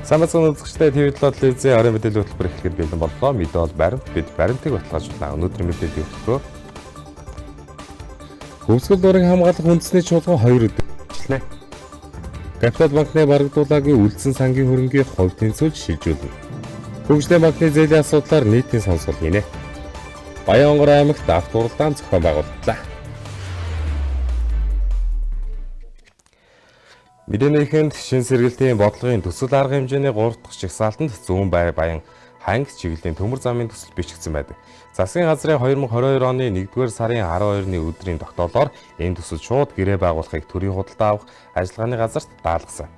Самбацсан үзэгчтэй TV7 телевизийн орон мэдээлэл хөтөлбөр эхлэхэд бэлэн боллоо. Мэдээ бол баримт бид баримтыг баталгаажуулна. Өнөөдрийн мэдээллийн хөтөлбөр Хөвсгөл нуурын хамгаалах үндэсний чуулган 2 өдөрчлээ. Капитал банкны барагдуулаагийн үлдсэн сангийн хөрөнгийн хувь тэнцвэрт шилжүүлнэ. Хөгжлийн банкны зээлийн асуудлаар нийтийн сонсгол хийнэ. Баянгор аймагт автоуралдаан зохион байгууллаа. Мэдээнийхэнд шин сэргэлтийн бодлогын төсөл арга хэмжээний 3 дахь жагсаалтанд зүүн баян ханг чиглэлийн төмөр замын төсөл бичигдсэн байдаг. Засгийн газрын 2022 оны 1-р сарын 12-ны өдрийн тогтоолоор энэ төсөл шууд гэрээ байгуулахыг төрийн худалдаа авах ажиллагааны газарт даалгасан.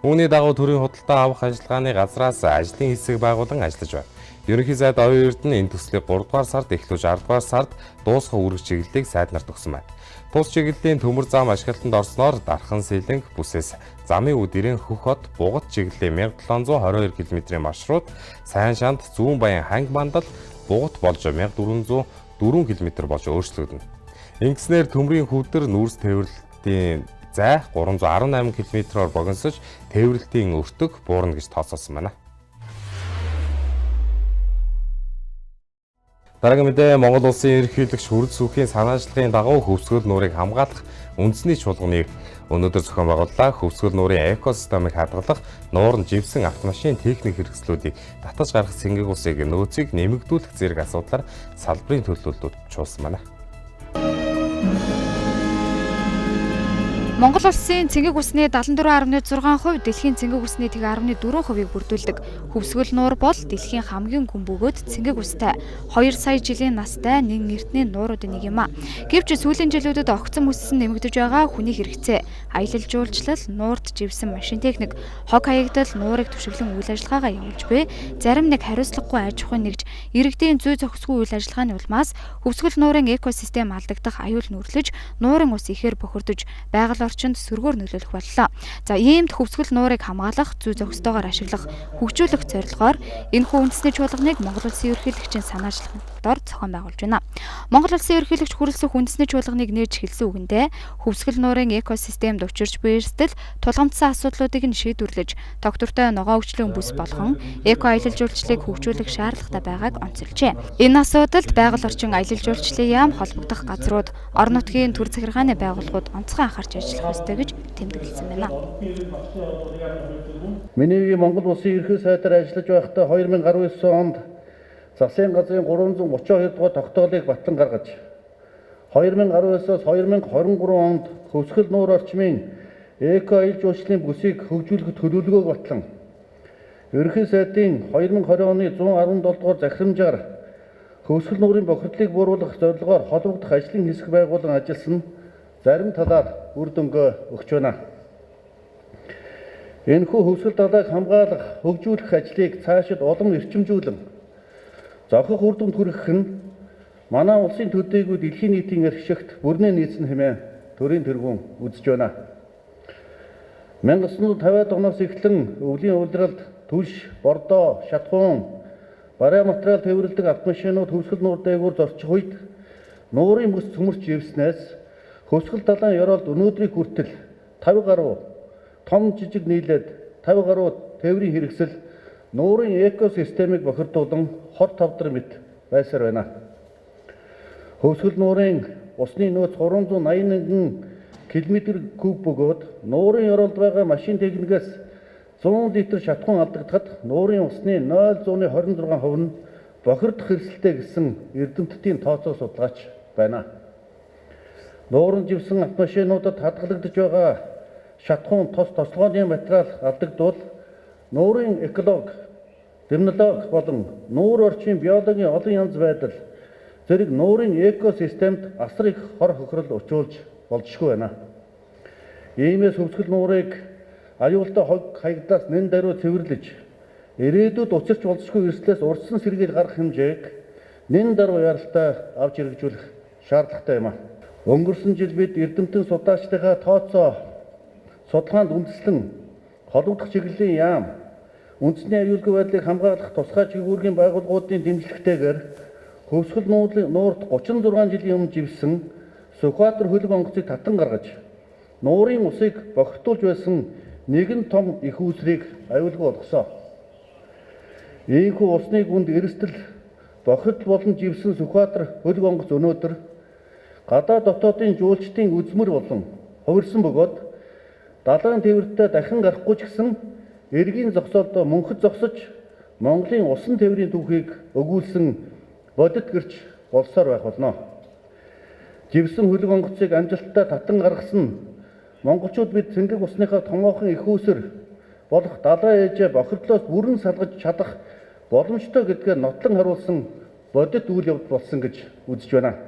Үүний дагуу төрийн худалдаа авах ажиллагааны газраас ажлын хэсэг байгуулан ажиллаж байна. Ерөнхий сайд Оюун Эрдэнэ энэ төслийг 3-р сард эхлүүлж 10-р сард дуусах үүрэг чиглэлийг сайднаар өгсөн байна. Тус чиглэлийн төмөр зам ашиглалтанд орсноор Дархан Сэлэнг бүсээс замын үдирийн Хөх хот Бугат чиглэлийн 1722 км-ийн маршрут Сайн шанд зүүн баян ханг мандал Бугат болж 1404 км болж өөрчлөгдөнө. Ингэснээр төмрийн хөвдөр нүүрс тээвэрлэлтийн зай 318 км-оор богиносож тээвэрлэлтийн өртөг буурна гэж тооцоолсон байна. Дараагийн мэдээ Монгол улсын ерөнхийлөгч Хүрд Сүхийн санаачлагын дагуу хөвсгөл нуурыг хамгаалах үндэсний чуулганыг өнөөдөр зохион байгууллаа. Хөвсгөл нуурын экосистемыг хадгалах нуурын живсэн автомашин техник хэрэгслүүдийг татаж гаргах цэнгэг усыг нөөцийг нэмэгдүүлэх зэрэг асуудлаар салбарын төлөөлөлтөд чуулсан байна. Монгол улсын цэнгэг усны 74.6%, дэлхийн цэнгэг усны 10.4%-ийг бүрдүүлдэг. Хөвсгөл нуур бол дэлхийн хамгийн гүн бөгөөд цэнгэг устай 2 сая жилийн настай нэг эртний нууруудын нэг юм а. Гэвч сүүлийн жилүүдэд огцом өссөн нэмэгдэж байгаа хүний хэрэгцээ, аялал жуулчлал, нуурд живсэн машин техник, хог хаягдал нуурыг түшиглэн үйл ажиллагаагаа явуулж буй зарим нэг хариуцлагагүй аж ахуйн нэгж иргэдийн зүй зохисгүй үйл ажиллагааны улмаас хөвсгөл нуурын экосистем алдагдах аюул нүрлэж, нуурын ус ихээр бохирдож байгаль орчинд сөргөөр нөлөөлөх боллоо. За иймд хөвсгөл нуурыг хамгаалах, зүй зохистойгоор ашиглах, хөгжүүлэх зорилгоор энэхүү үндэсний чуулганыг Монгол улсын ерөнхийлөгчийн санаачлагаар зохион байгуулж байна. Монгол улсын ерөнхийлөгч хүрэлцэх үндэсний чуулганыг нээж хэлсэн үгэндээ хөвсгөл нуурын экосистемд учирч буй эрсдэл, тулгамдсан асуудлуудыг нь шийдвэрлэж, тогтвортой ногоо өвчлөн бүс болгон эко аялал жуулчлалыг хөгжүүлэх шаардлагатай байгааг онцолжээ. Энэ асуудалд байгаль орчин аялал жуулчлалын яам холбогдох газрууд, орон нутгийн төр захиргааны байгууллагууд онцгой анхаарч ажиллах ёстой гэж тэмдэглэсэн байна. Миний Монгол улсын ерхий сайдаар ажиллаж байхдаа 2019 онд засгийн газрын 332 дугаар тогтоолыг батлан гаргаж 2019-оос 2023 онд хөвсгөл нуур орчмын эко аялал жуулчлалын бүсийг хөгжүүлэхэд төлөвлөгөөг батлан ерөнхий сайдын 2020 оны 117 дугаар захирамжаар хөвсгөл нуурын бохирдлыг бууруулах зорилгоор холбогдох ажлын хэсэг байгуулан ажилласан зарим талаар үр дүнгээ өгч байна. Энэхүү хөвсгөл далайг хамгаалах, хөгжүүлэх ажлыг цаашид улам эрчимжүүлэн зохих үр дүнд хүрэхх нь манай улсын төдийгүй дэлхийн нийтийн эрхшигт бүрнээ нийцнэ хэмээн төрийн тэргүүн үзэж байна. 1950-аад оноос эхлэн өвлийн улиралд түлш, бордоо, шатхуун, бараа материал тээвэрлэдэг автомашинууд хөвсгөл нуур дээгүүр зорчих үед нуурын мөс цөмөрч ивснээс хөвсгөл далайн ёроолд өнөөдрийг хүртэл 50 гаруй том жижиг нийлээд 50 гаруй тээврийн хэрэгсэл нуурын экосистемыг бохирдуулан хор тавдар мэт байсаар байна. Хөвсгөл нуурын усны нөөц 381 км3 бөгөөд нуурын ёроолд байгаа машин техникээс 100 литр шатхуун алдагдахад нуурын усны 0.26% нь бохирдох хэрэгсэлтэй гэсэн эрдэмтдийн тооцоо судалгаач байна. Нуурын живсэн автомашинуудад хадгалагдж байгаа шатхуун тос тослогооны материал алдагдвал нуурын эколог, терминолог болон нуур орчмын биологийн олон янз байдал зэрэг нуурын экосистемд асар их хор хохирол учруулж болзошгүй байна. Иймээс хөвсгөл нуурыг аюултай хог хаягдлаас нэн даруй цэвэрлэж, ирээдүйд учирч болзошгүй эрсдлээс урьдчилан сэргийл гаргах хэмжээг нэн даруй яралтай авч хэрэгжүүлэх шаардлагатай юм а. Өнгөрсөн жил бид эрдэмтэн судлаачдынхаа тооцоо судалгаанд үндэслэн холбогдох чиглэлийн яам, үндэсний аюулгүй байдлыг хамгаалах тусгай чиглэлгийн байгууллагуудын дэмжлэгтэйгээр хөвсгөл нуурт 36 жилийн өмнө живсэн Сүхбаатар хөлөг онгоцыг татан гаргаж, нуурын усыг бохирдуулж байсан нэгэн том их үүсрийг аюулгүй болгосон. Ийхүү усны гүнд эрсдэл бохирдол болон живсэн Сүхбаатар хөлөг онгоц өнөөдөр гадаад дотоодын жуулчдын үзмэр болон хувирсан бөгөөд далайн тээвртээ дахин гарахгүй ч гэсэн эргийн зогсоолдоо мөнхөд зогсож Монголын усан тээврийн түүхийг өгүүлсэн бодит гэрч болсоор байх болно. Живсэн хөлөг онгоцыг амжилттай татан гаргасан монголчууд бид цэнгэг усныхаа томоохон их үүсэр болох далайн ээжээ бохирдлоос бүрэн салгаж чадах боломжтой гэдгээр нотлон харуулсан бодит үйл явдал болсон гэж үзэж байна.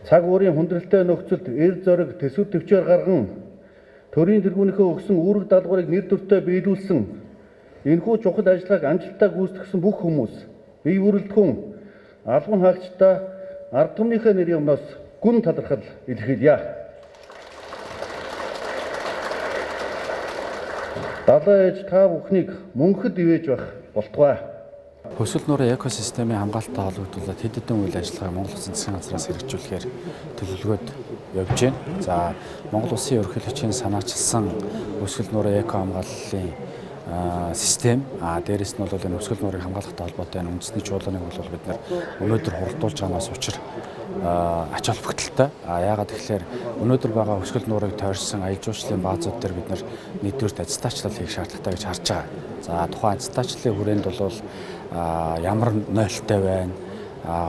Цаг уурын хүндрэлтэй нөхцөлд эр зориг төсөв төвчээр гарган төрийн тэргүүнийхөө өгсөн үүрэг даалгаврыг нэр дэвтэртэй биелүүлсэн энэхүү чухал ажлыг амжилттай гүйцэтгэсэн бүх хүмүүс бие бүрэлдэхүүн албан хаагчдаа ард түмнийхээ нэрийн өмнөөс гүн талархал илэрхийлье. Далайн ээж та бүхнийг мөнхөд ивэж байх болтугай. Хөсгөл нуурын экосистемийн хамгаалалттай холбогдуулаад хэд хэдэн үйл ажиллагааг Монгол Улсын засгийн газраас хэрэгжүүлэхээр төлөвлөгөөд явж байна. За Монгол Улсын ерөнхийлөгчийн санаачилсан хөсгөл нуурын эко хамгааллын систем дээрэс нь бол энэ хөсгөл нуурыг хамгаалахтай холбоотой энэ үндэсний чуулганыг бол бид нар өнөөдөр хурдуулж байгаанаас учир ач холбогдолтой. Яагаад тэгэхээр өнөөдөр байгаа хөсгөл нуурыг тойрсон аялал жуулчлалын баазууд дээр бид нар нэгдүгээр аттестачлал хийх шаардлагатай гэж харж байгаа. За тухайн аттестачлалын хүрээнд бол ямар нойлтой байна,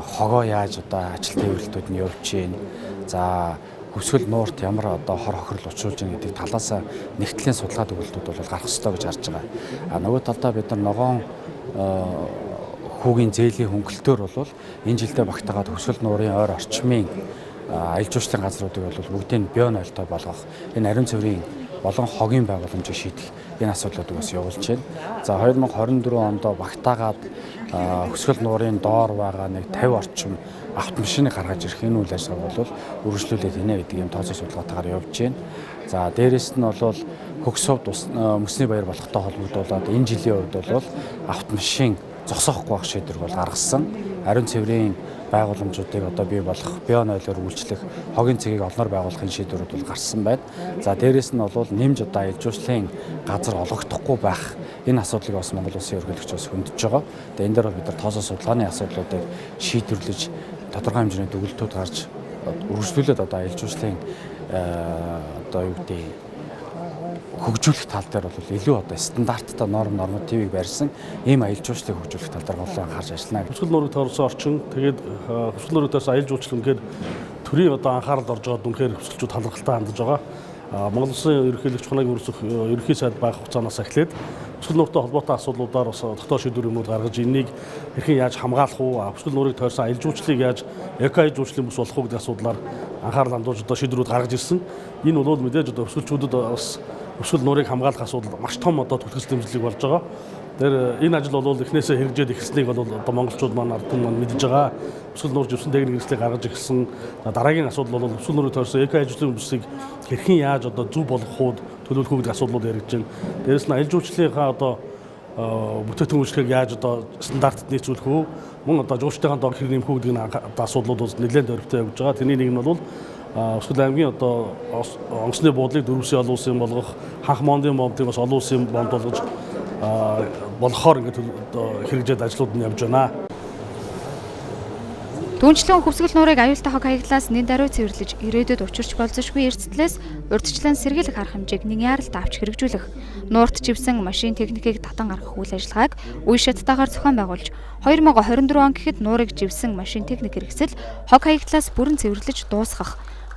хогоо яаж одоо ажил тээвэрлэлтүүд нь явж байна. За хөсгөл нуурт ямар одоо хор хохирол учруулж байгаа гэдэг талаас нэгтлийн судалгаа төгөлтүүд бол гарах ёстой гэж харж байгаа. Нөгөө талдаа бид нар ногоон хүүгийн зээлийн хөнгөлтөөр бол энэ жилдээ багтаагаад хөсгөл нуурын ойр орчмын аялал жуулчлалын газруудыг бол бүгдийг био нойлтой болгох, энэ ариун цэврийн болон хогийн байгууламжийг шийдэх энэ асуудлуудыг бас явуулж байна. За 2024 онд багтаагаад хөсгөл нуурын доор байгаа нэг 50 орчим автомашиныг гаргаж ирэх энэ үйл ажиллагааг бол үргэлжлүүлээд хийнэ гэдэг юм тооцоо судалгаатайгаар явж байна. За дээрэс нь бол хөгсөвд мөсний баяр болохтой холбогдуулаад энэ жилийн үед бол автомашин зогсоохгүй байх шийдвэр бол гаргасан. Ариун цэврийн байгууламжуудыг одоо бий болох био нойлоор үйлчлэх хогийн цэгийг олноор байгуулахын шийдвэрүүд бол гарсан байна. За дээрэс нь бол нэмж одоо аялал жуулчлалын газар олгогдохгүй байх энэ асуудлыг бас Монгол Улсын ерөнхийлөгч бас хөндөж байгаа. Тэгээ энэ дээр бол бид нар тоосоо судалгааны асуудлуудыг шийдвэрлэж тодорхой хэмжээний дүгнэлтүүд гарч үргэлжлүүлээд одоо аялал жуулчлалын одоо юу гэдэг хөгжүүлэх тал дээр бол илүү одоо стандарттай нормативыг барьсан ийм аялал жуулчлалыг хөгжүүлэх тал дээр голлон анхаарч ажиллана. Хөсгөл нуурыг тойрсон орчин тэгээд хөсгөл нуурыг тойрсон аялал жуулчлал үнэхээр төрийн одоо анхаарал орж байгаад үнэхээр хөсгөлчүүд талархалтай хандж байгаа. Монгол Улсын ерөнхийлөгч хоног өрсөх ерөнхий сайд байх хугацаанаас эхлээд хөсгөл нууртай холбоотой асуудлуудаар бас тогтоох шийдвэрүүд гаргаж энийг хэрхэн яаж хамгаалах уу, хөсгөл нуурыг тойрсон аялал жуулчлалыг яаж эко аялал жуулчлалын бүс болох уу гэдэг асуудлаар анхаарал хандуулж одоо шийдвэрүүд гаргаж ирсэн. Энэ бол мэдээж одоо хөсгөлчүүдэд бас хөсгөл нуурыг хамгаалах асуудал маш том одоо түлхэлц дэмжлэг болж байгаа. Тэр энэ ажил бол эхнээсээ хэрэгжээд эхэлснийг бол одоо монголчууд маань ард түмэн мэдж байгаа. Хөсгөл нуур живсэн техник хэрэгслийг гаргаж ирсэн. Дараагийн асуудал бол хөсгөл нуурыг тойрсон эко аялал бүсийг хэрхэн яаж одоо зөв болгох уу, төлөвлөх үү гэдэг асуудлууд яригдж байна. Дээрээс нь аялал жуулчлалынхаа одоо бүтээгдэхүүн үйлчлэгийг яаж одоо стандартад нийцүүлэх үү, мөн одоо жуулчдын дор хэрэг нэмэх үү гэдэг энэ асуудлууд бас нэлээд өрөвтэй явж байгаа. Тэрний нэг нь бол Өсгөл аймгийн одоо онгоцны буудлыг 4 улсын олон улсын болгох, ханх мондын бомбыг бас олон улсын бомб болгож болохоор ингээд хэрэгжээд ажлууд нь явж байна. Түүнчлэн хөвсгөл нуурыг аюултай хог хаягдлаас нэн даруй цэвэрлэж ирээдүйд учирч болзошгүй эрсдлээс урьдчилан сэргийлэх арга хэмжээг нэг яаралд авч хэрэгжүүлэх, нуурт живсэн машин техникийг татан гаргах үйл ажиллагааг үе шаттайгаар зохион байгуулж 2024 он гэхэд нуурыг живсэн машин техник хэрэгсэл хог хаягдлаас бүрэн цэвэрлэж дуусгах,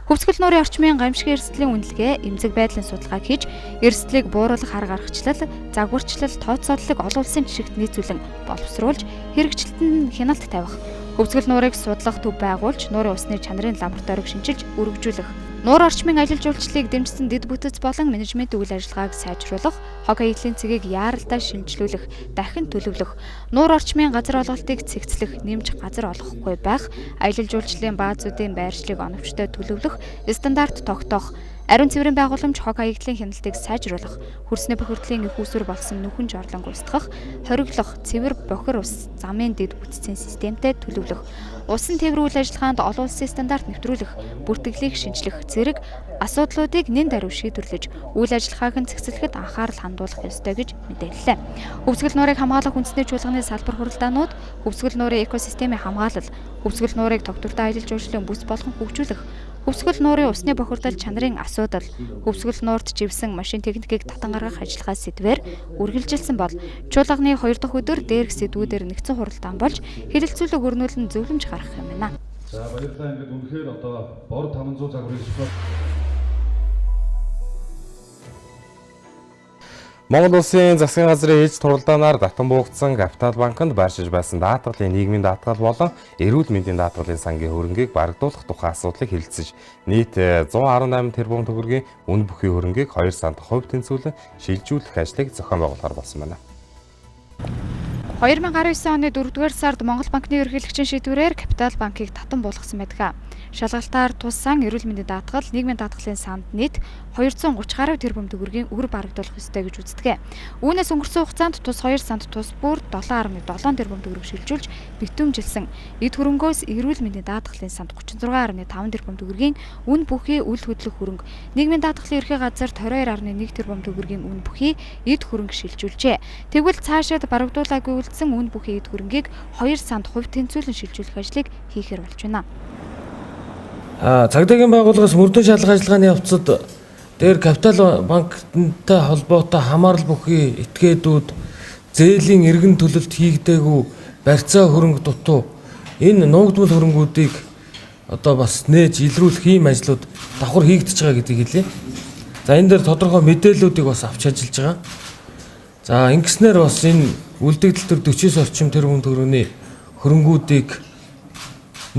хөвсгөл нуурын орчмын гамшигын эрсдлийн үнэлгээ, эмзэг байдлын судалгааг хийж, эрсдлийг бууруулах арга аргачлал, загварчлал, тооцооллыг олон улсын жишгт нийцүүлэн боловсруулж, хэрэгжилтэнд хяналт тавих, хөвсгөл нуурыг судлах төв байгуулж, нуурын усны чанарын лабораторийг шинжилж, өргөжүүлэх, нуур орчмын аялал жуулчлалыг дэмжсэн дэд бүтэц болон менежмент үйл ажиллагааг сайжруулах, хог хаягдлын цэгийг яаралтай шинжилүүлэх, дахин төлөвлөх, нуур орчмын газар олголтыг цэгцлэх, нэмж газар олохгүй байх, аялал жуулчлалын баазуудын байршлыг оновчтой төлөвлөх, стандарт тогтоох, Ариун цэврийн байгууламж хог хаягдлын хяналтыг сайжруулах, хөрсний бохирдлын их усүр болсон нүхэн жорлон устгах, хориглох, цэвэр бохир ус замын дэд бүтцийн системтэй төлөвлөх, усан тээврийн үйл ажиллагаанд олон улсын стандарт нэвтрүүлэх, бүртгэлийг шинжлэх зэрэг асуудлуудыг нэн даруй шийдвэрлэж, үйл ажиллагааг нь цэгцлэхэд анхаарал хандуулах ёстой гэж мэдээллээ. Хөвсгөл нуурыг хамгаалах үндэсний чуулганы салбар хуралдаанууд, хөвсгөл нуурын экосистемийн хамгаалал, хөвсгөл нуурыг тогтвортой аялал жуулчлалын бүс болгон хөгжүүлэх, хөвсгөл нуурын усны бохирдол чанарын асуудал, хөвсгөл нуурт живсэн машин техникийг татан гаргах ажиллагаа сэдвээр үргэлжилсэн бол чуулганы 2 дахь өдөр дээрх сэдвүүдээр нэгдсэн хуралдаан болж хэлэлцүүлэг өрнүүлэн зөвлөмж гаргах юм байна. За баярлалаа. Ингээд үнэхээр одоо бор 500 загварын спорт Монгол Улсын засгийн газрын ээлж туралдаанаар татан буугдсан Капитал банкнд байршиж байсан даатгалын нийгмийн даатгал болон эрүүл мэндийн даатгалын сангийн хөрөнгийг барагдуулах тухай асуудлыг хэлэлцэж нийт 118 тэрбум төгрөгийн үн бүхий хөрөнгийг 2 санд хувь тэнцвүүлэн шилжүүлэх ажлыг зохион байгуулахар болсон байна. 2019 оны 4-р сард Монгол банкны ерөнхийлөгчийн шийдвэрээр Капитал банкыг татан буулгасан байдаг. Шалгалтаар тус сан эрүүл мэндийн даатгал, нийгмийн даатгалын санд нийт 230 гаруй тэрбум төгрөгийн өр барагдуулах ёстой гэж үздэг. Үүнээс өнгөрсөн хугацаанд тус 2 санд тус бүр 7.7 тэрбум төгрөг шилжүүлж битүүмжилсэн. Эд хөрөнгөөс эрүүл мэндийн даатгалын санд 36.5 тэрбум төгрөгийн үн бүхий үл хөдлөх хөрөнгө, нийгмийн даатгалын ерхий газарт 22.1 тэрбум төгрөгийн үн бүхий эд хөрөнгө шилжүүлжээ. Тэгвэл цаашаад барагдуулаагүй үлдсэн үн бүхий эд хөрөнгийг 2 санд хувь тэнцвүүлэн шилжүүлэх ажлыг хийхээр болж байна. Цагдаагийн байгууллагаас мөрдөн шалгах ажиллагааны явцад дээр Капитал банктай холбоотой хамаарал бүхий этгээдүүд зээлийн эргэн төлөлт хийгдээгүй барьцаа хөрөнгө дутуу энэ нуугдмал хөрөнгүүдийг одоо бас нээж илрүүлэх ийм ажлууд давхар хийгдэж байгаа гэдгийг хэлье. За энэ дээр тодорхой мэдээллүүдийг бас авч ажиллаж байгаа. За ингэснээр бас энэ үлдэгдэл төр 49 орчим тэрбум төгрөгийн хөрөнгүүдийг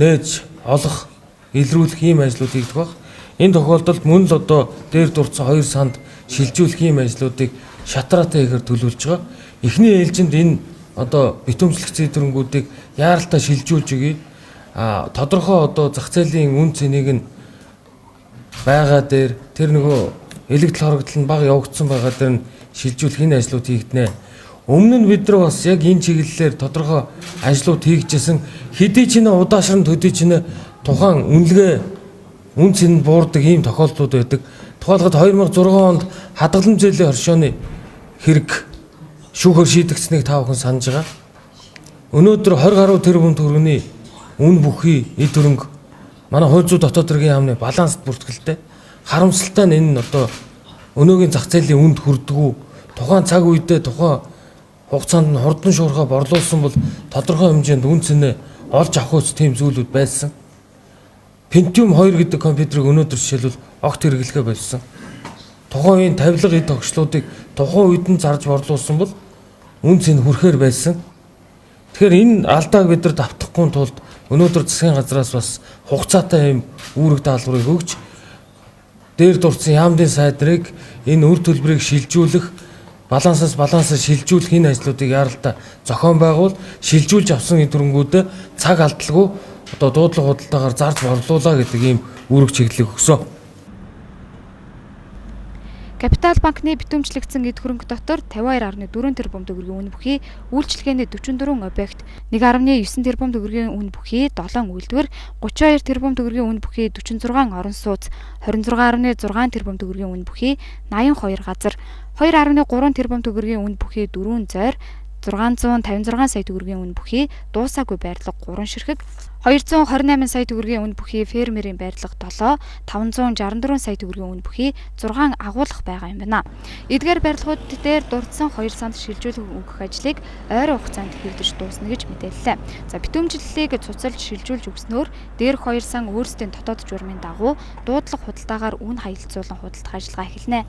нээж олох илрүүлэх ийм ажлууд хийгдэх баг. Энэ тохиолдолд мөн л одоо дээр дурдсан 2 санд шилжүүлэх ийм ажлуудыг шатраатай хийхээр төлөвлөж байгаа. Эхний ээлжинд энэ одоо битүүмжлэх зэйдрэнгүүдийг яаралтай шилжүүлж өгье. Тодорхой одоо зах зээлийн үн цэнийг нь байгаа дээр тэр нөгөө элэгдэл хорогдол нь бага явагдсан байгаа дээр нь шилжүүлэх энэ ажлууд хийгднэ. Өмнө нь бид нар бас яг энэ чиглэлээр тодорхой ажлууд хийгдсэн. Хэдий ч нэ удаашран төдий ч нэ тухайн үнэлгээ үн цэн буурдаг ийм тохиолдлууд байдаг. Тухайлбал 2006 онд хадгалан зээлийн оршооны хэрэг шүүхээр шийдэгдсэнийг та бүхэн санаж байгаа. Өнөөдөр 20 гаруй тэрбум төгрөгийн үн бүхий эд хөрөнгө манай хууль зүйн дотоод хэргийн яамны баланст бүртгэлтэй. Харамсалтай нь энэ одоо өнөөгийн зах зээлийн үнд хүрдэггүй тухайн цаг үедээ тухайн хугацаанд нь хурдан шуурхай борлуулсан бол тодорхой хэмжээнд үн цэнэ олж авах үс тийм зүйлүүд байсан. Pentium 2 гэдэг компьютерыг өнөөдөр жишээлбэл огт хэрэглэхэ болсон. Тухайн үеийн тавилга эд тогшлуудыг тухайн үед нь зарж борлуулсан бол үн цэн хүрэхээр байсан. Тэгэхээр энэ алдааг бид нар давтахгүй тулд өнөөдөр засгийн газраас бас хугацаатай юм үүрэг даалгаврыг өгч дээр дурдсан яамдын сайдрыг энэ үр төлбөрийг шилжүүлэх балансаас шилжүүлэх энэ ажлуудыг яаралтай зохион байгуул шилжүүлж авсан эд хөрөнгүүдээ цаг алдалгүй одоо дуудлага худалдаагаар зарж борлуулаа гэдэг ийм үүрэг чиглэлийг өгсөн. Капитал банкны битүүмжлэгдсэн эд хөрөнгө дотор 52.4 тэрбум төгрөгийн үн бүхий, үйлчлэгээний 44 объект, 1.9 тэрбум төгрөгийн үн бүхий, 7 үйлдвэр, 32 тэрбум төгрөгийн үн бүхий, 46 орон сууц, 26.6 тэрбум төгрөгийн үн бүхий, 82 газар, 2.3 тэрбум төгрөгийн үн бүхий, 4 зойр, 656 сая төгрөгийн үн бүхий, дуусаагүй байрлал 3 ширхэг, 228 сая төгрөгийн үн бүхий, фермерийн байрлал 7, 564 сая төгрөгийн үн бүхий, 6 агуулгах байгаа юм байна. Эдгээр барилгууд дээр дурдсан 2 санд шилжүүлэх өгөх ажлыг ойрын хугацаанд хийгдэж дуусна гэж мэдээллээ. За битүүмжлэлийг цуцалж шилжүүлж өгснөөр дээрх 2 сан өөрсдийн дотоод журмын дагуу дуудлага худалдаагаар үн хаялцуулан худалдах ажиллагаа эхэлнэ.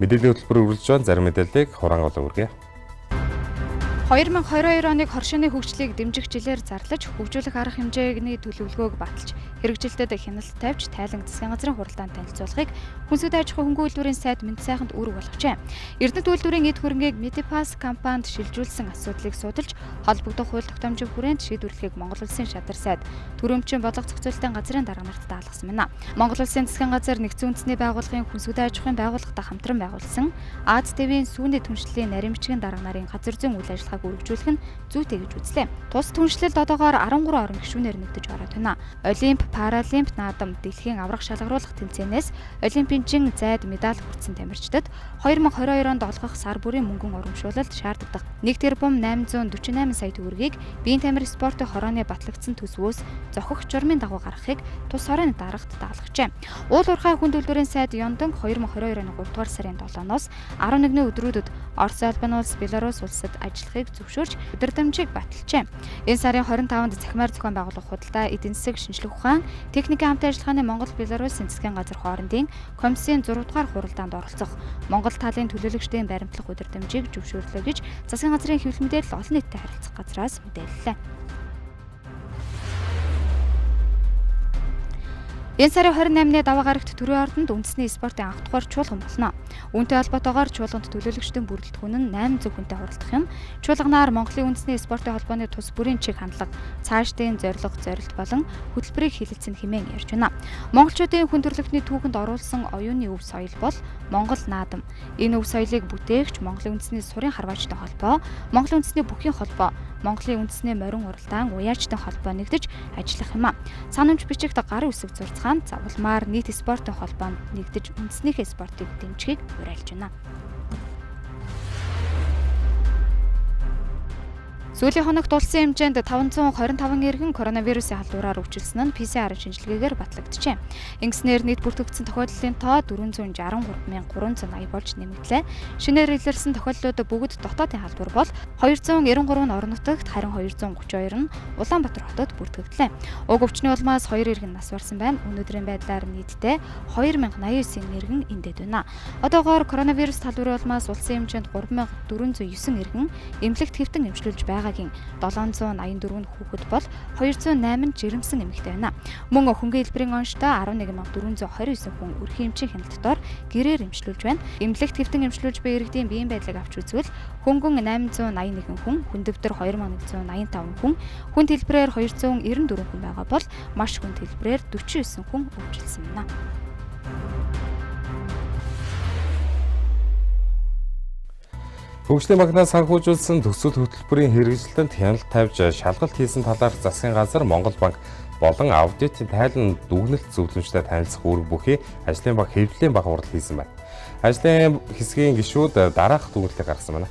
Мэдээллийн хөтөлбөр үргэлж байгаа зарим мэдээллийг хураангуул өргөе. 2022 оныг хоршооны хөгжлийг дэмжих жилээр зарлаж хөгжүүлэх арга хэмжээний төлөвлөгөөг баталж Хэрэгжилтэд хяналт тавьж тайлан засгийн газрын хуралдаанд танилцуулахыг Хүнсвэт аж ахуй хөнгөн үйлдвэрийн сайд Мэд сайханд үүрэг болгожээ. Эрдэнэт үйлдвэрийн эд хөрөнгийг Медипас компанид шилжүүлсэн асуудлыг судалж холбогдох хууль тогтоомжийн хүрээнд шийдвэрлэхийг Монгол улсын шадар сайд Төрөмчийн бодлого зохицуулалтын газрын дарга нарт даалгасан байна. Монгол улсын засгийн газар нэгдсэн үндэсний байгууллагын Хүнсвэт аж ахуйн байгууллагатай хамтран байгуулсан АЗ-ТV-ийн сүүний түншлэлийн нарийн бичгийн дарга нарын газар зүйн үйл ажиллагааг үргэлжлүүлэх нь зүйтэй гэж үзлээ. Тус түншлэлд одоогоор 13 орон гишүүнээр нэгдэж ороод байна. Олимп, Паралимп, наадам дэлхийн аврах шалгаруулах тэмцээнээс олимпийн зайд медаль хүртсэн тамирчдад 2022 онд олгох сар бүрийн мөнгөн урамшуулалт шаарддаг 1 тэрбум 848 сая төгрөгийг биеийн тамир спортын хорооны батлагдсан төсвөөс зохих журмын дагуу гаргахыг тус хорооны дарагт даалгажээ. Уул уурхай хүнд үйлдвэрийн сайд Ёндонг 2022 оны 3 дугаар сарын 7-ноос 11-ний өдрүүдэд Орос албан улс, Беларусь улсад ажиллахыг зөвшөөрч удирдамжийг баталжээ. Энэ сарын 25-нд цахимаар зохион байгуулах худалдаа, эдийн засаг шинжилгээ ухаан, техникийн хамт ажиллагааны Монгол-Беларусын засгийн газар хоорондын комиссийн 6 дугаар хуралдаанд оролцох Монгол талын төлөөлөгчдийн баримтлах удирдамжийг зөвшөөрлөө гэж засгийн газрын хэвлэл мэдээлэл олон нийтэд харилцах газраас мэдээллээ. Энэ сарын 28-ны даваа гарагт төрийн ордонд үндэсний спортын анх дугаар чуулган болно. Үүнтэй холбоотойгоор чуулганд төлөөлөгчдийн бүрэлдэхүүн нь 800 хүнтэй хуралдах юм. Чуулганаар Монголын үндэсний спортын холбооны тус бүрийн чиг хандлага, цаашдын зорилго, зорилт болон хөтөлбөрийг хилэлцэн хэмээн ярьж байна. Монголчуудын хүн төрөлхтний түүхэнд оруулсан оюуны өв соёл бол Монгол наадам. Энэ өв соёлыг бүтээгч Монголын үндэсний сурын харваачтай холбоо, Монголын үндэсний бүхийн холбоо, Монголын үндэсний морин уралдаан уяачтай холбоо нэгдэж ажиллах юм а. Санамж бичигт гарын үсэг зурцгаан завлмаар нийт спортын холбоонд нэгдэж үндэснийхээ спортыг дэмжихийг уриалж байна. Сүүлийн хоногт улсын хэмжээнд 525 иргэн коронавирусын халдвараар өвчлсөн нь PCR шинжилгээгээр батлагджээ. Ингэснээр нийт бүртгэгдсэн тохиолдлын тоо 463,380 болж нэмэгдлээ. Шинээр илэрсэн тохиолдлууд бүгд дотоодын халдвар бол 293 нь орон нутагт, харин 232 нь Улаанбаатар хотод бүртгэгдлээ. Уг өвчний улмаас 2 иргэн нас барсан байна. Өнөөдрийн байдлаар нийтдээ 2089 иргэн эндээд байна. Одоогоор коронавирус халдварын улмаас улсын хэмжээнд 3409 иргэн эмнэлэгт хэвтэн эмчилүүлж байгаа. 784 хүүхэд бол 208 жирэмсэн эмэгтэй байна. Мөн хөнгөн хэлбэрийн онцтой 11429 хүн өрхийн эмчийн хяналтаар гэрээр эмчилүүлж байна. Эмнэлэгт хэвтэн эмчилүүлж буй иргэдийн биеийн байдлыг авч үзвэл хөнгөн 881 хүн, хүн дэвтэр 2185 хүн, хүнд хэлбэрээр 294 хүн байгаа бол маш хүнд хэлбэрээр 49 хүн өвчлсөн байна. Хөгжлийн банкнаас санхүүжүүлсэн төсөл хөтөлбөрийн хэрэгжилтэнд хяналт тавьж шалгалт хийсэн талаарх засгийн газар Монгол банк болон аудитын тайлан дүгнэлт зөвлөмжтэй танилцах үүрэг бүхий ажлын банк хэвлэлийн баг хурал хийсэн байна. Ажлын хэсгийн гишүүд дараах дүгнэлтийг гаргасан байна.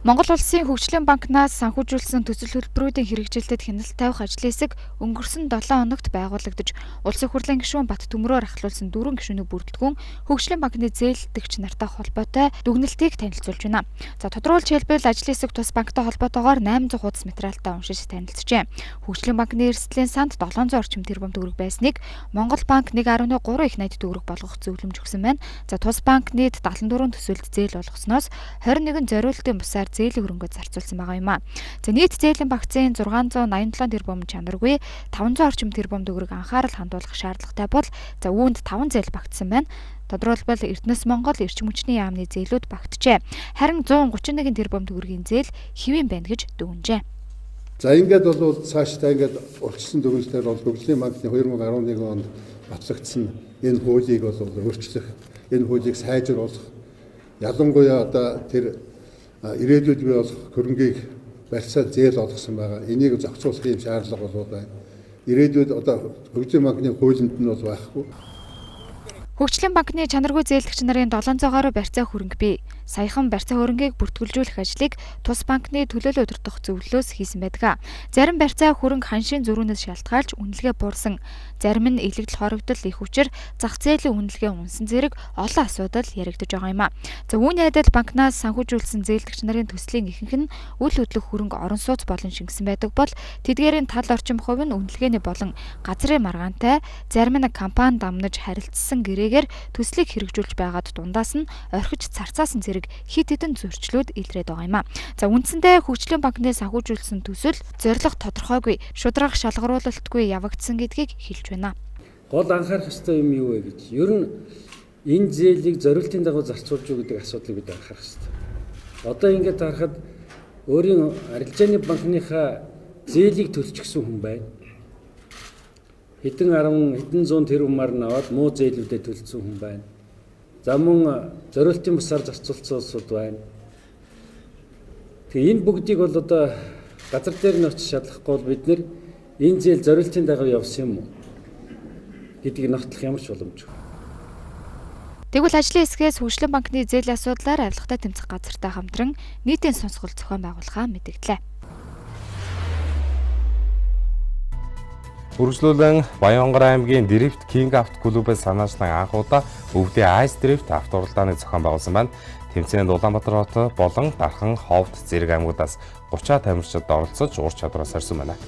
Монгол улсын хөгжлийн банкнаас санхүүжүүлсэн төсөл хөтөлбөрүүдийн хэрэгжилтэд хяналт тавих ажлын хэсэг өнгөрсөн 7 хоногт байгуулагдаж, улсын хурлын гишүүн Бат Төмрөөр ахлуулсан 4 гишүүний бүрэлдэхүүн хөгжлийн банкны зээлдэгч нартай холбоотой дүгнэлтийг танилцуулж байна. За тодруулж хэлбэл ажлын хэсэг тус банктай холбоотойгоор 800 хуудас материалтай уншиж танилцжээ. Хөгжлийн банкны эрсдлийн санд 700 орчим тэрбум төгрөг байсныг Монгол банк 1.3 их найд төгрөг болгох зөвлөмж өгсөн байна. За тус банк нийт 74 төсөлд зээл болгосноос 21 зориултын бусаар зээлийн хөрөнгөд зарцуулсан байгаа юм а. За нийт зээлийн багцын 687 тэрбум чанаргүй 500 орчим тэрбум төгрөг анхаарал хандуулах шаардлагатай бол за үүнд 5 зээл багтсан байна. Тодорхойлбол Эрдэнэс Монгол эрчим хүчний яамны зээлүүд багтжээ. Харин 131 тэрбум төгрөгийн зээл хэвэн байна гэж дүгнжээ. За ингээд бол цаашдаа ингээд урьдчилан дүгнэлтээр бол хөгжлийн банкны 2011 онд батлагдсан энэ хуулийг бол өөрчлөх, энэ хуулийг сайжруулах, ялангуяа одоо тэр ирээдүйд бий болох хөрөнгийг барьцаа зээл олгосон байгаа. Энийг зохицуулах юм шаардлага бол байна. Ирээдүйд одоо хөгжлийн банкны хуулинд нь бол байхгүй. Хөгжлийн банкны чанаргүй зээлдэгч нарын 700 гаруй барьцаа хөрөнгө бий. Саяхан барьцаа хөрөнгийг бүртгүүлжүүлэх ажлыг тус банкны төлөөлөл удирдах зөвлөлөөс хийсэн байдаг. Зарим барьцаа хөрөнгө ханшийн зөрүүнээс шалтгаалж үнэлгээ буурсан. Зарим нь илэгдэл хоригдол их учир зах зээлийн үнэлгээ унсан зэрэг олон асуудал яригдж байгаа юм а. За үүний адил банкнаас санхүүжүүлсэн зээлдэгч нарын төслийн ихэнх нь үл хөдлөх хөрөнгө орон сууц болон шингэсэн байдаг бол тэдгээрийн тал орчим хувь нь үнэлгээний болон газрын маргаантай, зарим нь компани дамнаж харилцсан гэрээгээр төслийг хэрэгжүүлж байгаад дундаас нь орхиж царцаасан зэрэг зэрэг хэд хэдэн зөрчлүүд илрээд байгаа юм а. За үндсэндээ хөгжлийн банкны санхүүжүүлсэн төсөл зорилго тодорхойгүй, шударга шалгаруулалтгүй явагдсан гэдгийг хэлж байна. Гол анхаарах ёстой юм юу вэ гэж. Ер нь энэ зээлийг зорилтын дагуу зарцуулж юу гэдэг асуудлыг бид анхаарах ёстой. Одоо ингээд харахад өөрийн арилжааны банкныхаа зээлийг төлчихсөн хүн байна. Хэдэн 10 хэдэн 100 тэрбумаар наваад муу зээлүүдэд төлсөн хүн байна. За мөн зорилтын бусаар зарцуулсан улсууд байна. Тэгээ энэ бүгдийг бол одоо газар дээр нь очиж шалгахгүй бол бид нэр энэ зээл зорилтын дагуу явсан юм уу гэдгийг нотолох ямар ч боломжгүй. Тэгвэл ажлын хэсгээс хөгжлийн банкны зээлийн асуудлаар авилгатай тэмцэх газартай хамтран нийтийн сонсгол зохион байгуулахаа мэдгдлээ. Үргэлжлүүлэн Баянгар аймгийн Дрифт King авто клубээс санаачлан анх удаа өвлийн Ice Drift авто уралдааныг зохион байгуулсан байна. Тэмцээнд Улаанбаатар хот болон Дархан, Ховд, Зэрэг аймагуудаас 30 тамирчид оролцож ур чадвараас сорьсон байна.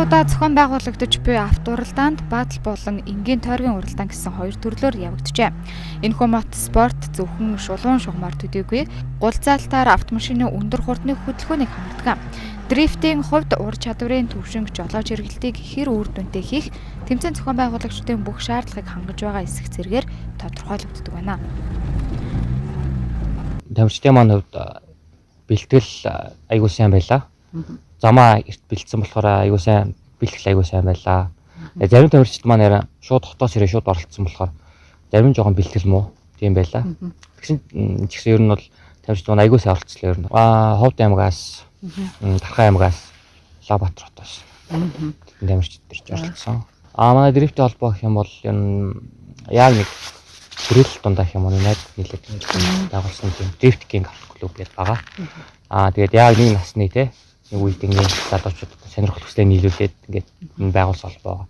Удаа зохион байгуулагдаж буй авто уралдаанд баатал болон энгийн тойргийн уралдаан гэсэн хоёр төрлөөр явагджээ. Энэхүү мотоспорт зөвхөн шулуун шугамар төдийгүй гулзаалтаар автомашины өндөр хурдны хөдөлгөөнийг хамардаг. Дрифтийн хувьд ур чадварын төвшинг жолооч эргэлтийг хэр үр дүнтэй хийх тэмцээн зохион байгуулагчдын бүх шаардлагыг хангаж байгаа эсэх зэргээр тодорхойлогддог байна. Тамирчдын маань хувьд бэлтгэл аягүй сайн байлаа. Замаа эрт бэлдсэн болохоор аягүй сайн бэлтгэл аягүй сайн байлаа. Зарим тамирчид маань шууд хотоос ирээ шууд оролцсон болохоор зарим жоохон бэлтгэл муу тийм байлаа. Тэгсэн ч гэсэн ер нь бол тамирчид маань аягүй сайн оролцлоо ер нь. Ховд аймагаас, Дархан аймагаас, Улаанбаатар хотоос тамирчид ирж оролцсон. Манай дрифттэй холбоо гэх юм бол яг нэг гэрэл дундаа гэх юм уу найд нийлээд байгуулсан тийм Дрифт King клуб гэдэг байгаа. Тэгээд яг нэг насны те нэг үед ингээд залуучууд сонирхол хүслээ нийлүүлээд ингээд байгуулсан холбоо.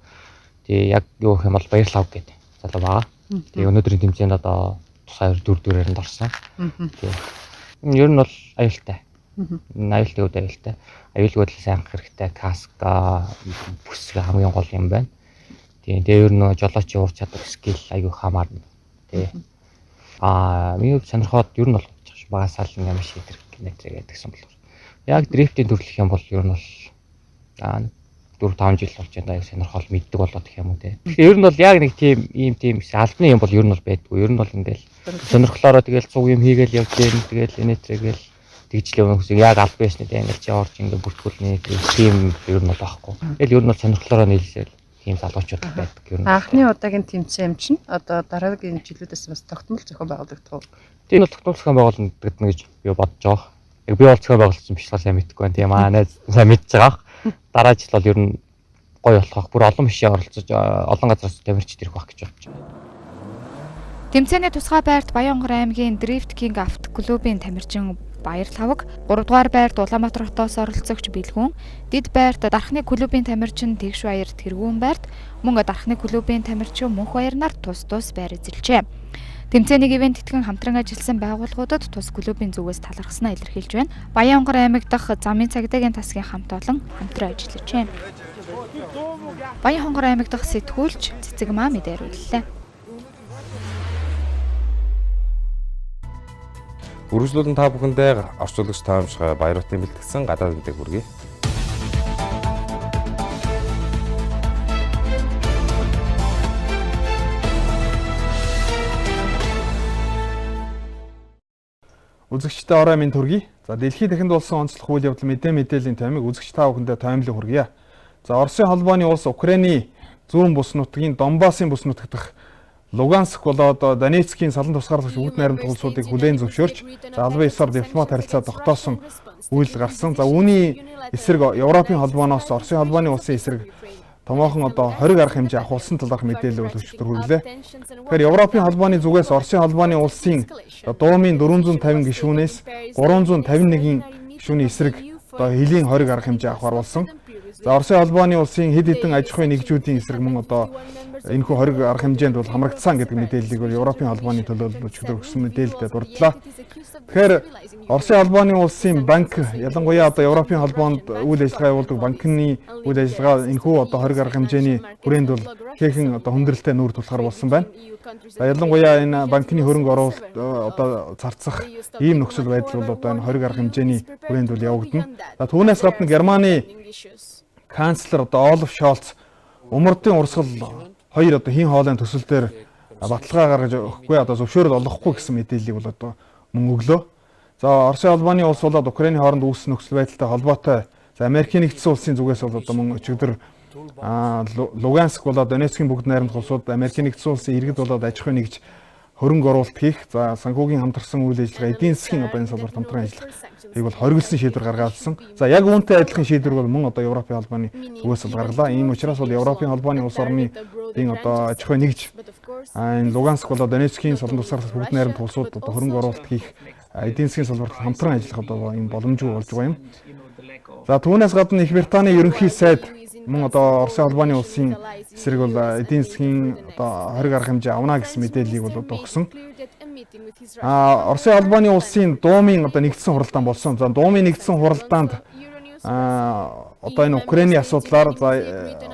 Тэгээ яг юу гэх юм бол Баярлав гэдэг залуу байгаа. Тэгээ өнөөдрийн тэмцээнд одоо тусгай 4-4-ээр орсон. Тэгээ ер нь бол аюултай. Аюултай үед аюултай. Аюулгүй байдлаас анх хэрэгтэй каска бүсгээ хамгийн гол юм байна. Тэгээ ер нь жолоочийн ур чадвар скил аюу хамаарна. Тэгээ миний сонирхоод ер нь бол багасаал юм шийдэр гэдэгсэн болохоор яг дрифтийн төрлөх юм бол ер нь бол 4-5 жил болж байна. Сонирхол мэддэг болоод гэх юм уу те. Тэгэхээр ер нь бол яг нэг тийм албаны юм бол ер нь бол байдгүй. Ер нь бол ингээл сонирхлоороо тэгэл цуг юм хийгээл явж гэн тэгэл инээтрэгэл тэгжлээ өнө хүсэг яг аль байсны те ингээл чи орж ингээ бүртгүүлнэ тийм ер нь бол байхгүй. Тэгэл ер нь бол сонирхлоороо нийлсэл тийм залуучууд байдаг ер нь. Анхны удаагийн тэмцээн чинь одоо дараагийн жилүүдээс бас тогтмол зохион байгуулагддаг. Тийм бол тогтмол зохион байгуулагддаг гэж би бодож байгаа. Яг би бол зохион байгуулсан бичлэг сайн мэдэхгүй байна. Тийм найз сайн мэдж байгаа. Дараа жил бол ер нь гоё болох. Бүр олон бишээ оролцож олон газараас тамирчид ирэх байх гэж бодож байна. Тэмцээний тусгай байрт Баянгар аймгийн Дрифт King авто клубын тамирчин Баярлавг, 3 дугаар байрт Улаанбаатар хотоос оролцогч Бэлгүн, Дэд байрт Дархны клубын тамирчин Тэгш Баяр Тэргүүн байрт мөн Дархны клубын тамирчин Мөнх Баяр нар тус байр эзэлжээ. Тэмцээний ивент тэтгэн хамтран ажилласан байгууллагуудад тус клубын зүгээс талархснаа илэрхийлж байна. Баянгар аймаг дахь замын цагдаагийн тасгийн хамт олон хамтран ажиллаж байна. Баянгар аймаг дахь сэтгүүлч Цэцэг маа мэдээлэлээ. Үргэлжлүүлэн та бүхэндээ орчуулагч таамжгаа баяруудын бэлтгэсэн гадаад мэдээ хүргэе. Үзэгчтэй орой минь төргий. За дэлхийд дахинд болсон онцлог үйл явдал мэдээллийн таймыг үзэгч та бүхэндээ тоомлон хүргье. За Оросын холбооны улс Украины зүүн бүс нутгийн Донбассын бүс нутаг дахь Луганск болоод Донецкийн салан тусгаарлагч бүгд найрамд улсуудыг хүлээн зөвшөөрч албан ёсоор дипломат харилцаа тогтоосон үйл гарсан. За үүний эсрэг Европын холбооноос Оросын холбооны улсын эсрэг томоохон 20 арга хэмжээ авахулсан талаарх мэдээлэл өчигдөр хүрлээ. Тэгэхээр Европын холбооны зүгээс Оросын холбооны улсын дуумын 450 гишүүнээс 351 гишүүний эсрэг хилийн 20 арга хэмжээ авахар болсон. За Оросын холбооны улсын хэд хэдэн аж ахуйн нэгжүүдийн эсрэг мөн энэхүү хориг арга хэмжээнд бол хамрагдсан гэдэг мэдээллийг бол Европын холбооны төлөөлөл өчигдөр өгсөн мэдээлэлд дурдлаа. Тэгэхээр Оросын холбооны улсын банк ялангуяа одоо Европын холбоонд үйл ажиллагаа явуулдаг банкны үйл ажиллагаа энэхүү одоо хориг арга хэмжээний хүрээнд бол ихээхэн одоо хүндрэлтэй нүүр тулахар болсон байна. За ялангуяа энэ банкны хөрөнгө оруулалт одоо зарцах ийм нөхцөл байдал бол одоо энэ хориг арга хэмжээний хүрээнд бол явагдана. За түүнээс гадна Германы канцлер одоо Олаф Шольц умардын урсгал хоёр одоо хийн хоолойн төсөл дээр баталгаа гаргаж өгөхгүй одоо зөвшөөрөл олгохгүй гэсэн мэдээллийг бол одоо мөн өглөө. За Оросын холбооны улс болоод Украиний хооронд үүссэн нөхцөл байдалтай холбоотой за Америкийн нэгдсэн улсын зүгээс бол одоо мөн өчигдөр Луганск болоод Донецкийн бүгд найрамдах улсууд Америкийн нэгдсэн улсын иргэд болоод аж ахуй нэгж хөрөнгө оруулалт хийх за санхүүгийн хамтарсан үйл ажиллагаа эдийн засгийн одоо энэ салбарт хамтран ажиллахыг бол хориглосон шийдвэр гаргаасан. За яг үүнтэй адилхан шийдвэр бол мөн одоо Европын холбооны зүгээс бол гаргалаа. Ийм учраас бол Европын холбооны улс орны энэ одоо аж ахуй нэгж энэ Луганск болоод Донецкийн солон тусгаарлах бүгд найрамдах улсууд одоо хөрөнгө оруулалт хийх эдийн засгийн салбарт хамтран ажиллах одоо энэ боломжгүй болж байгаа юм. За түүнээс гадна Их Британий ерөнхий сайд мөн одоо Оросын холбооны улсын эсрэг бол эдийн засгийн одоо хориг арга хэмжээ авна гэсэн мэдээллийг бол одоо өгсөн. Оросын холбооны улсын Дуумын одоо нэгдсэн хуралдаан болсон. За Дуумын нэгдсэн хуралдаанд одоо энэ Украиний асуудлаар за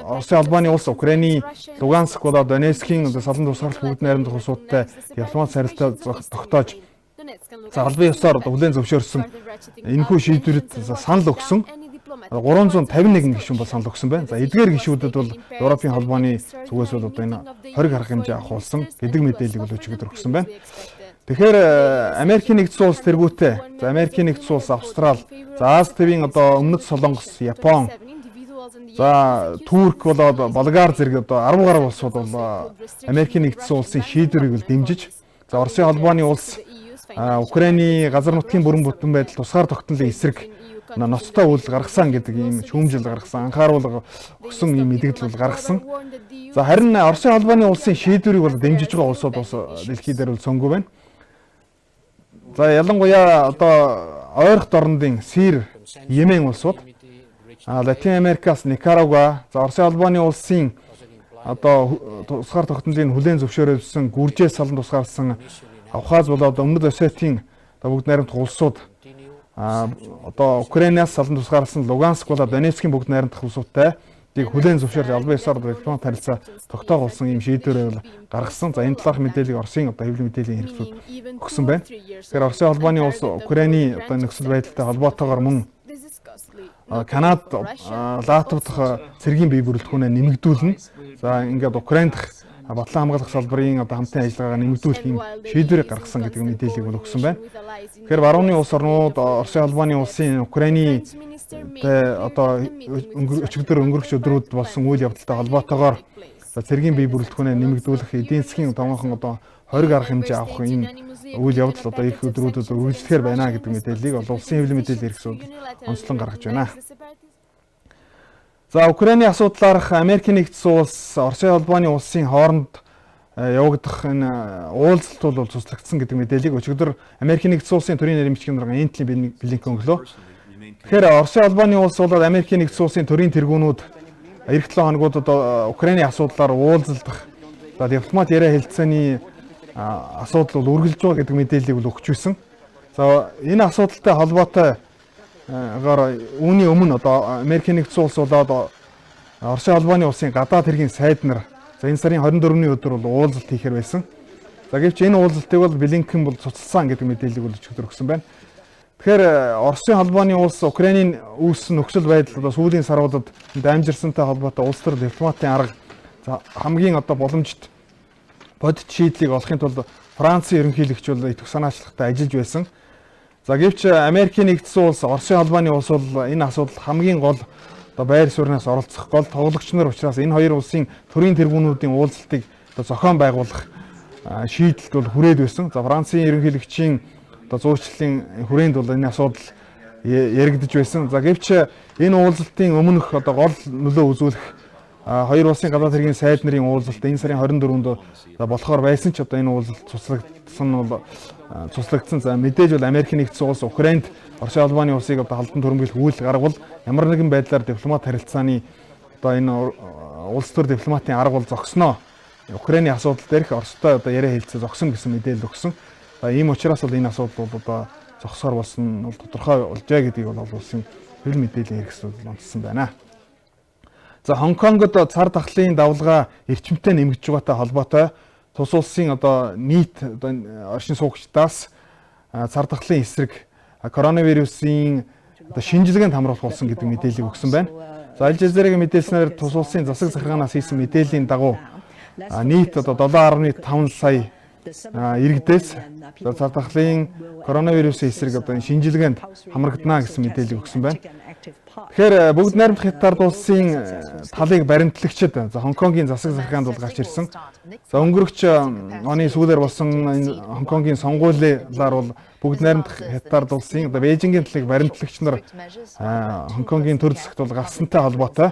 Оросын холбооны улс Украиний Луганск болоод Донецкийн одоо солон тусгаарлах бүгд найрамдах улсуудтай дипломат харилцаа тогтоож за албан ёсоор одоо хүлээн зөвшөөрсөн энэхүү шийдвэрт санал өгсөн. 351 гишүүн бол санал өгсөн байна. За эдгээр гишүүдэд бол Европын холбооны зүгээс бол одоо энэ хориг арга хэмжээ авах болсон гэдэг мэдээллийг бол өчигдөр өгсөн байна. Тэгэхээр Америкийн нэгдсэн улс тэргүүтээ за Америкийн нэгдсэн улс Австрал за Аз тивийн одоо Өмнөд Солонгос, Япон за Турк болоод Болгар зэрэг одоо 10 гаруй улсууд бол Америкийн нэгдсэн улсын шийдвэрийг бол дэмжиж за Оросын холбооны улс Украиний газар нутгийн бүрэн бүтэн байдал тусгаар тогтнолын эсрэг ноцтой үйл гаргасан гэдэг ийм шүүмжил гаргасан анхааруулга өгсөн ийм мэдээлэл бол гаргасан. За харин Оросын холбооны улсын шийдвэрийг бол дэмжиж байгаа улсууд бас дэлхий дээр бол цөөнгүй байна. За ялангуяа одоо ойрхон орнуудын Сир, Йемен улсууд, Латин Америкаас Никарагуа, за Оросын холбооны улсын одоо тусгаар тогтнолын хүлээн зөвшөөрсөн Гүржээс салан тусгаарласан Абхаз болоод Өмнөд Осетийн бүгд найрамдах улсууд одоо Украинаас салан тусгаарласан Луганск болоод Донецкийн бүгд найрамдах улсуудтай хүлээн зөвшөөрөл албан ёсоор дипломат харилцаа тогтоогуулсан ийм шийдвэрээр гаргасан. За энэ талаарх мэдээллийг Оросын одоо хэвлэл мэдээллийн хэрэгцүүд өгсөн байна. Тэгэхээр Оросын холбооны улс Украиний одоо нөхцөл байдалтай холбоотойгоор мөн Канад, Латвид дахь цэргийн бие бүрэлдэхүүнээ нэмэгдүүлнэ. За ингээд Украин дахь батлан хамгаалах салбарын одоо хамтын ажиллагаагаа нэмэгдүүлэх юм шийдвэрийг гаргасан гэдэг мэдээллийг бол өгсөн байна. Тэгэхээр барууны улс орнууд Оросын холбооны улсын Украиний одоо өчигдөр өнгөрөх өдрүүд болсон үйл явдалтай холбоотойгоор цэргийн бие бүрэлдэхүүнээ нэмэгдүүлэх эдийн засгийн томоохон одоо хориг арга хэмжээ авах юм үйл явдал одоо их өдрүүдэд үргэлжлэхээр байна гэдэг мэдээллийг улсын хэвлэл мэдээллийн хэрэгсүүд онцлон гаргаж байна. За Украиний асуудлаарх Америкийн нэгдсэн улс Оросын холбооны улсын хооронд явагдах энэ уулзалт бол цуслагдсан гэдэг мэдээллийг өчигдөр Америкийн нэгдсэн улсын төрийн нэрмжгийн дарга Энтони Блинкен өглөө. Тэгэхээр Оросын холбооны улс бол Америкийн нэгдсэн улсын төрийн тэргүүнүүд эх 7 хоногуд одоо Украиний асуудлаар уулзалдах за дипломат яриа хэлцээний асуудал бол үргэлж байгаа гэдэг мэдээллийг бол өгч байсан. За энэ асуудалтай холбоотой үүний өмнө одоо Америкийн нэгдсэн улс болоод Оросын холбооны улсын гадаад хэргийн сайд нар за энэ сарын 24-ний өдөр бол уулзалт хийхээр байсан. За гэвч энэ уулзалтыг бол Блинкен бол цуцлсан гэдэг мэдээллийг бол өчигдөр өгсөн байна. Тэгэхээр Оросын холбооны улс Украинийн үүссэн нөхцөл байдал одоо сүүлийн саруудад дамжирсантай холбоотой улс төр дипломатын арга за хамгийн одоо боломжит бодит шийдлийг олохын тулд Францын ерөнхийлөгч бол идэвх санаачлагтай ажиллаж байсан. За гэвч Америкийн нэгдсэн улс Оросын холбооны улс бол энэ асуудал хамгийн гол одоо байр сууриас оролцох гол тоглогч нар учраас энэ хоёр улсын төрийн тэргүүнүүдийн уулзалтыг одоо зохион байгуулах шийдэлд бол хүрээд байсан. За Францын ерөнхийлөгчийн одоо зуучлалын хүрээнд бол энэ асуудал яригдж байсан. За гэвч энэ уулзалтын өмнөх одоо гол нөлөө үзүүлэх хоёр улсын гадаад хэргийн сайд нарын уулзалт энэ сарын 24-нд болохоор байсан ч одоо энэ уулзалт цуслагдсан. За мэдээж бол Америкийн нэгдсэн улс Украинд Оросын холбооны улсыг одоо халдан төрөмгөлөх үйл гаргавал ямар нэгэн байдлаар дипломат харилцааны одоо энэ улс төр дипломатын арга бол зогсноо Украины асуудал дээрх Оростой одоо яриа хэлцээ зогсон гэсэн мэдээлэл өгсөн. За ийм учраас бол энэ асуудал бол одоо зогсоор болсон бол тодорхой болжээ гэдгийг бол улсын хөл мэдээллийн хэрэгслүүд онцлсан байна. За Хонконгод цар тахлын давлгаа эрчимтэй нэмэгдэж байгаатай холбоотой тус улсын одоо нийт одоо оршин суугчдаас цар тахлын эсрэг коронавирусын одоо шинжилгээнд хамруулах болсон гэдэг мэдээллийг өгсөн байна. За Аль Жазирагийн мэдээлснээр тус улсын засаг захиргаанаас хийсэн мэдээллийн дагуу нийт одоо 7.5 сая иргэдээс цар тахлын коронавирусын эсрэг одоо шинжилгээнд хамрагдана гэсэн мэдээлэл өгсөн байна. Тэгэхээр бүгд найрамдах Хятад улсын талыг баримтлагчид за Хонконгийн засаг захиргаанд бол гарч ирсэн. За өнгөрөгч оны сүүлээр болсон энэ Хонконгийн сонгуулиар бол бүгд найрамдах Хятад улсын одоо Бээжингийн талыг баримтлагч нар Хонконгийн төр засагт бол гарсантай холбоотой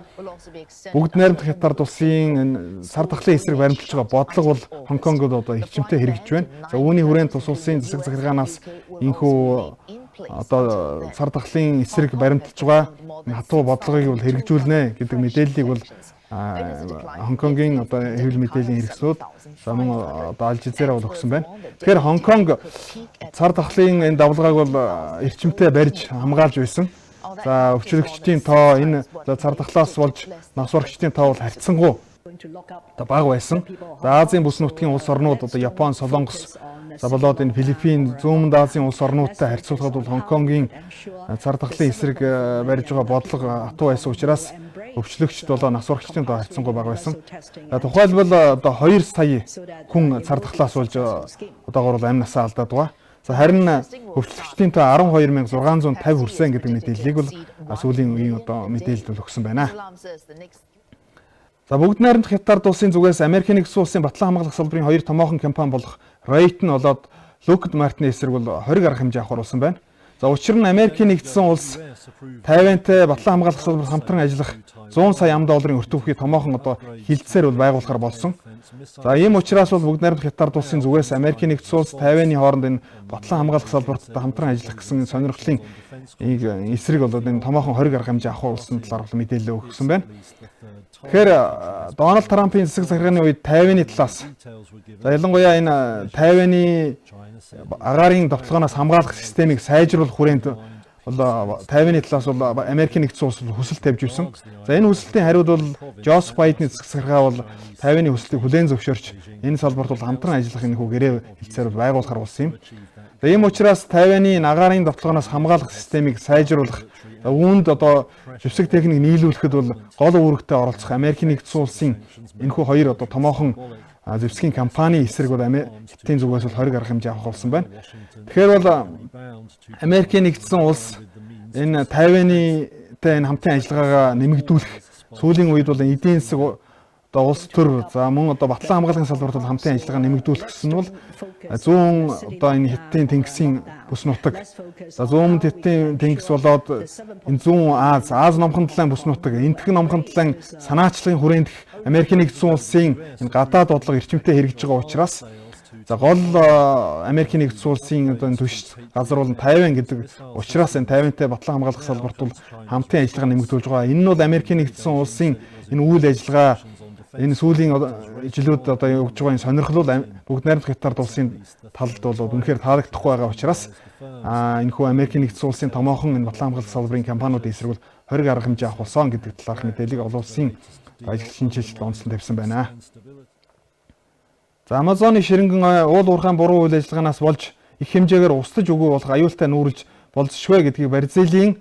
бүгд найрамдах Хятад улсын цар тахлын эсрэг баримталж байгаа бодлого бол Хонконгод одоо эрчимтэй хэрэгжиж байна. За үүний хүрээнд тус улсын засаг захиргаанаас энэхүү одоо цар тахлын эсрэг баримталж байгаа хатуу бодлогыг бол хэрэгжүүлнэ гэдэг мэдээллийг бол Хонконгийн одоо хэвлэл мэдээллийн хэрэгслүүд за мөн одоо Аль Жазира бол өгсөн байна. Тэгэхээр Хонконг цар тахлын энэ давлгааг бол эрчимтэй барьж хамгаалж байсан. За өвчлөгчдийн тоо энэ цар тахлаас болж нас барагчдын тоо бол харьцангуй одоо бага байсан. За Азийн бүс нутгийн улс орнууд одоо Япон, Солонгос за болоод энэ Филиппин, Зүүн Азийн улс орнуудтай харьцуулахад бол Хонконгийн цар тахлын эсрэг барьж байгаа бодлого хатуу байсан учраас өвчлөгчд болоо нас барагчдын тоо харьцангуй бага байсан. Тухайлбал одоо 2 сая хүн цар тахлаас болж одоогоор бол амь насаа алдаад байгаа. За харин өвчлөгчдийн тоо 12,650 хүрсэн гэдэг мэдээллийг бол сүүлийн үеийн одоо мэдээлэлд өгсөн байна. За бүгд найрамдах Хятад улсын зүгээс Америкийн нэгдсэн улсын батлан хамгаалах салбарын хоёр томоохон компани болох Raytheon болоод Lockheed Martin эсрэг бол 20 гаруй хэмжээ авахар болсон байна. За учир нь Америкийн нэгдсэн улс Тайваньтай батлан хамгаалах салбарт хамтран ажиллах 100 сая $100 өртөвхий томоохон одоо хилцээр бол байгуулахар болсон. За ийм учраас бол бүгд найрамдах Хятад улсын зүгээс Америкийн нэгдсэн улс Тайваны хооронд энэ батлан хамгаалах салбарт хамтран ажиллах гэсэн сонирхлын эсрэг болоод энэ томоохон 20 гаруй хэмжээ авах болсон талаар мэдээлэл өгсөн байна. Тэгэхээр Дональд Трампын засаг захиргааны үед Тайваны талаас за ялангуяа энэ Тайваны агаарын довтлогоноос хамгаалах системийг сайжруулах хүрээнд бол Тайваны талаас бол Америкийн нэгдсэн улс хүсэлт тавьж ирсэн. За энэ хүсэлтийн хариуд бол Джо Байдены засаг захиргаа бол Тайваны хүслийг хүлээн зөвшөөрч энэ салбарт бол хамтран ажиллах энэ гэрээ хэлцээр байгуулахар болсон юм. За ийм учраас Тайваны агаарын довтлогоноос хамгаалах системийг сайжруулах үүнд одоо зэвсэг техник нийлүүлэхэд бол гол үүрэгтэй оролцох Америкийн нэгдсэн улсын энэхүү хоёр одоо томоохон зэвсгийн компани эсрэг бол Хятадын зүгээс бол 20 гаруй хэмжээ авах болсон байна. Тэгэхээр бол Америкийн нэгдсэн улс энэ Тайванытай энэ хамтын ажиллагаагаа нэмэгдүүлэх сүүлийн үед бол эдийн засаг одоо улс төр за мөн одоо батлан хамгаалахын салбарт бол хамтын ажиллагаа нэмэгдүүлэх гэсэн нь бол зүүн одоо энэ Хятадын тэнгисийн бүс нутаг за зүүн Хятадын тэнгис болоод энэ зүүн Аз номхон талын бүс нутаг энтхэн номхон талын санаачлагын хүрээнд Америкийн нэгдсэн улсын энэ гадаад бодлого эрчимтэй хэрэгжиж байгаа учраас за гол Америкийн нэгдсэн улсын одоо энэ түвш газар бол Тайвань гэдэг учраас энэ Тайваньтай батлан хамгаалах салбарт бол хамтын ажиллагаа нэмэгдүүлж байгаа. Энэ нь бол Америкийн нэгдсэн улсын энэ үйл ажиллагаа энэ сүүлийн жилүүд одоо өгж байгаа энэ сонирхол бол бүгд найрамдах Хятад улсын талд бол үнэхээр таалагдахгүй байгаа учраас энэхүү Америкийн нэгдсэн улсын томоохон энэ батлан хамгаалах салбарын компаниуд эсрэг бол 20 гаруй хэмжээ авах болсон гэдэг талаарх мэдээллийг олон улсын ажил шинжилэлд онцлон тавьсан байна. За Амазоны ширэнгэн уул уурхайн буруу үйл ажиллагаанаас болж их хэмжээгээр устж өгөө болох аюултай нүүрэлж болзошгүй гэдгийг Бразилийн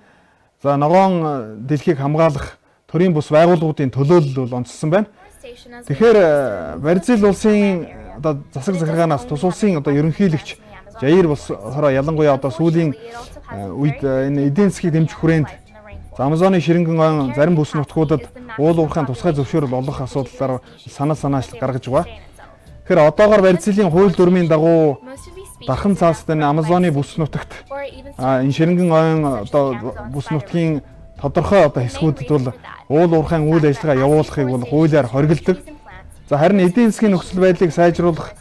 за ногоон дэлхийг хамгаалах төрийн бус байгууллагуудын төлөөлөл бол онцлсон байна. Тэгэхээр Бразил улсын одоо засаг захиргаанаас тус улсын одоо ерөнхийлөгч Жаир Болсонaro ялангуяа одоо сүүлийн үед энэ эдийн засгийг дэмжих хүрээнд Амазоны ширэнгэн зарим бүс нутгуудад уул уурхайн тусгай зөвшөөрөл олох асуудлаар санаачлал гаргаж байгаа. Тэгэхээр одоогоор Бразилийн хууль дүрмийн дагуу дархан цаасд энэ Амазоны бүс нутагт энэ ширэнгэн ойн одоо бүс нутгийн тодорхой одоо хэсгүүдэд бол уул уурхайн үйл ажиллагаа явуулахыг бол хуулиар хоригддог. За харин эдийн засгийн нөхцөл байдлыг сайжруулах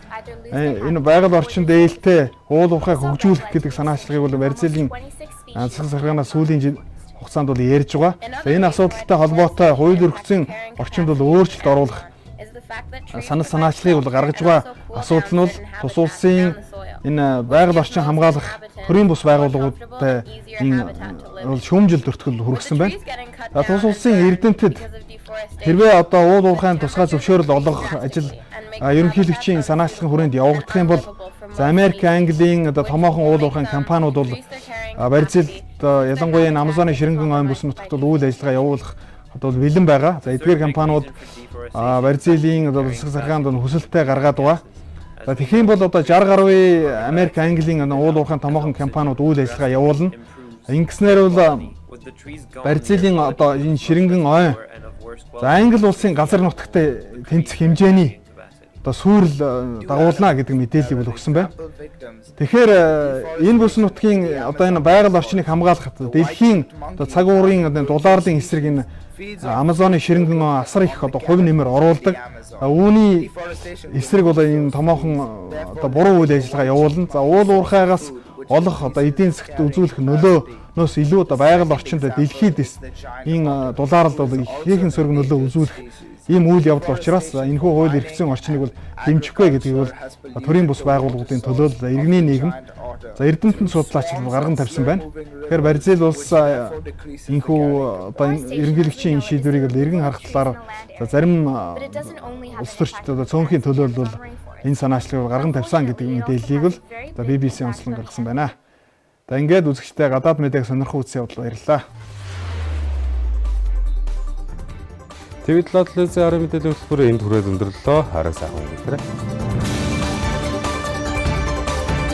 энэ байгаль орчинд ээлтэй уул уурхайг хөгжүүлэх гэдэг санаачлагыг бол Бразилийн засаг захиргаанаас сүүлийн хугацаанд бол ярьж байгаа. За энэ асуудалтай холбоотой хууль өргөцсөн орчинд бол өөрчлөлт оруулах санал санаачлагыг бол гаргаж байгаа асуудал нь бол тус улсын энэ байгаль орчин хамгаалах төрийн бус байгууллагуудтай энэ шүүмжил төртгөл хүргэсэн байна. Тус улсын эрдэмтэд хэрвээ одоо уул уурхайн тусгай зөвшөөрөл олгох ажил ерөнхийлөгчийн санаачлагын хүрээнд явагдах юм бол Америк, Английн одоо томоохон уул уурхайн компаниуд бол барьцаалт ялангуяа Амазоны ширэнгэн ойн бүс нутагт бол үйл ажиллагаа явуулах одоо бэлэн байгаа. За эдгээр компаниуд барьцаалийн одоо засаг захаанд хүсэлтээ гаргаад байгаа. За тэгэх юм бол одоо 60 гаруй Америк, Английн уул уурхайн томоохон компаниуд үйл ажиллагаа явуулна. Ингэснээр бол барьцаалийн одоо энэ ширэнгэн ойн за Англи улсын газар нутагт тэнцэх хэмжээний одоо сүрэл дагуулна гэдэг мэдээллийг бол өгсөн байна. Тэгэхээр энэ бүс нутгийн одоо энэ байгаль орчныг хамгаалахад дэлхийн одоо цаг уурын дулаарлын эсрэг энэ Амазоны ширэнгэн асар их одоо хувь нэмэр оруулдаг. Үүний эсрэг бол энэ томоохон одоо буруу үйл ажиллагаа явуулна. За уул уурхайгаас олох одоо эдийн засгт үзүүлэх нөлөөнөөс илүү одоо байгаль орчинд дэлхийд энэ дулаарлд бол ихээхэн сөрөг нөлөө үзүүлэх ийм үйл явдал учраас энэхүү хууль эрх зүйн орчныг бол дэмжихгүй гэдгийг бол төрийн бус байгууллагуудын төлөөлөл иргэний нийгэм за эрдэмтэн судлаач гарган тавьсан байна. Тэгэхээр барьцаал улс энэхүү одоо ерөнхийлөгчийн шийдвэрийг эргэн харах талаар зарим улс төрчид одоо цөөнхийн төлөөлөл бол энэ санаачлагыг гарган тавьсан гэдэг мэдээллийг бол BBC онцлон гаргасан байна. За ингээд үзэгчтэй гадаад медиаг сонирхох үзсэн явдал баярлалаа. TV7 телевизийн арга мэдээллийн хөтөлбөр энд хүрээд өндөрлөө. Хараа сайхан өнгөрөөрэй.